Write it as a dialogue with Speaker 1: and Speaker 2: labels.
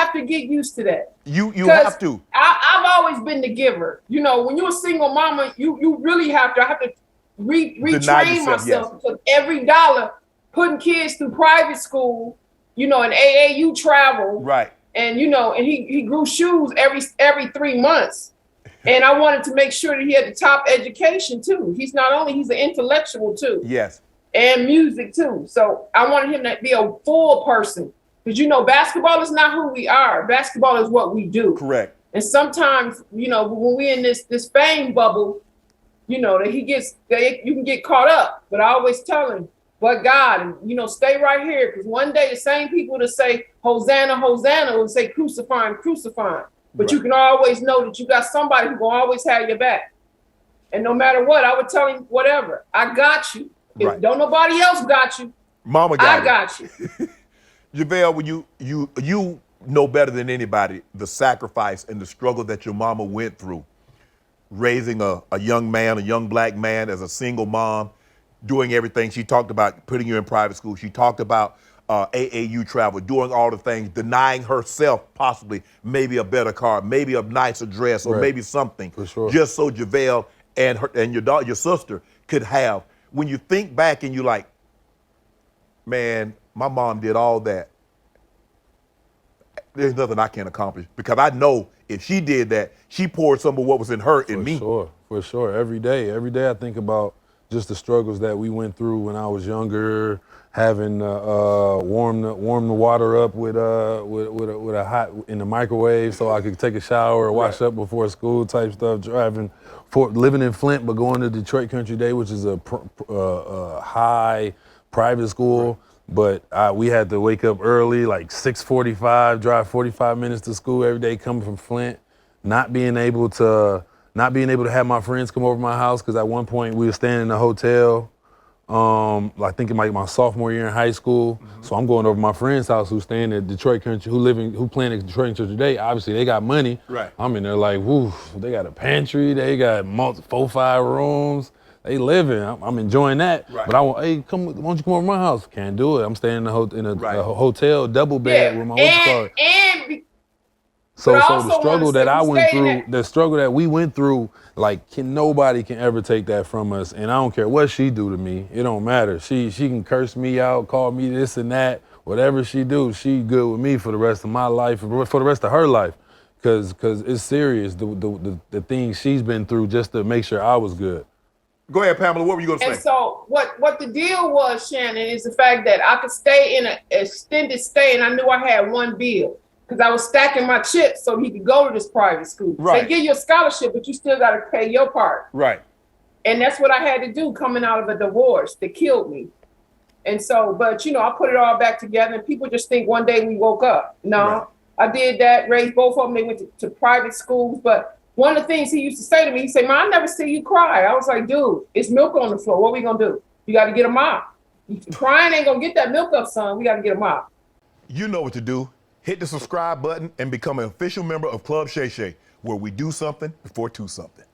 Speaker 1: have to get used to that.
Speaker 2: You have to.
Speaker 1: I've always been the giver. You know, when you're a single mama, you really have to retrain myself,
Speaker 2: yes.
Speaker 1: because every dollar putting kids through private school, you know, and AAU travel,
Speaker 2: right?
Speaker 1: And you know, and he grew shoes every 3 months, and I wanted to make sure that he had the top education too. He's an intellectual too.
Speaker 2: Yes.
Speaker 1: And music too. So I wanted him to be a full person, because you know, basketball is not who we are. Basketball is what we do.
Speaker 2: Correct.
Speaker 1: And sometimes, you know, when we're in this fame bubble, you know, that you can get caught up. But I always tell him, but God, and you know, stay right here, because one day the same people that say Hosanna, Hosanna will say crucify him, crucify him. But right. You can always know that you got somebody who will always have your back. And no matter what, I would tell him, whatever, I got you. If
Speaker 2: right.
Speaker 1: Don't nobody else got you,
Speaker 2: Mama got
Speaker 1: I got you.
Speaker 2: JaVale, when you know better than anybody the sacrifice and the struggle that your mama went through, raising a young man, a young black man as a single mom, doing everything. She talked about putting you in private school. She talked about AAU travel, doing all the things, denying herself possibly maybe a better car, maybe a nicer dress, or maybe something,
Speaker 3: for sure,
Speaker 2: just so JaVale and your sister could have. When you think back and you're like, man, my mom did all that. There's nothing I can't accomplish, because I know if she did that, she poured some of what was in her in me.
Speaker 3: For sure. Every day I think about just the struggles that we went through when I was younger, having warm the water up with a hot in the microwave so I could take a shower or wash up before school type stuff. Living in Flint but going to Detroit Country Day, which is a high private school. But we had to wake up early, like 6:45, drive 45 minutes to school every day, coming from Flint, not being able to have my friends come over to my house, because at one point we were staying in a hotel, I think in my sophomore year in high school. Mm-hmm. So I'm going over to my friend's house who's staying at Detroit Country, who playing at Detroit Country today. Obviously they got money.
Speaker 2: Right.
Speaker 3: I'm in there like, woo, they got a pantry, they got 4-5 rooms. They living. I'm enjoying that.
Speaker 2: Right.
Speaker 3: But why don't you come over to my house? Can't do it. I'm staying in a hotel double bed with my So the struggle that I went through, the struggle that we went through, like nobody can ever take that from us. And I don't care what she do to me. It don't matter. She can curse me out, call me this and that. Whatever she do, she good with me for the rest of my life, for the rest of her life. Cause it's serious, the things she's been through just to make sure I was good.
Speaker 2: Go ahead, Pamela. What were you going to say?
Speaker 1: And so what the deal was, Shannon, is the fact that I could stay in an extended stay, and I knew I had one bill, because I was stacking my chips so he could go to this private school.
Speaker 2: Right.
Speaker 1: They give you a scholarship, but you still got to pay your part.
Speaker 2: Right.
Speaker 1: And that's what I had to do coming out of a divorce that killed me. And so, but you know, I put it all back together, and people just think one day we woke up. No, right. I did that, raised both of them. They went to private schools, but one of the things he used to say to me, he said, "Man, I never see you cry." I was like, "Dude, it's milk on the floor. What are we gonna do? You got to get a mop. Crying ain't gonna get that milk up, son. We got to get a mop."
Speaker 2: You know what to do. Hit the subscribe button and become an official member of Club Shay Shay, where we do something before two something.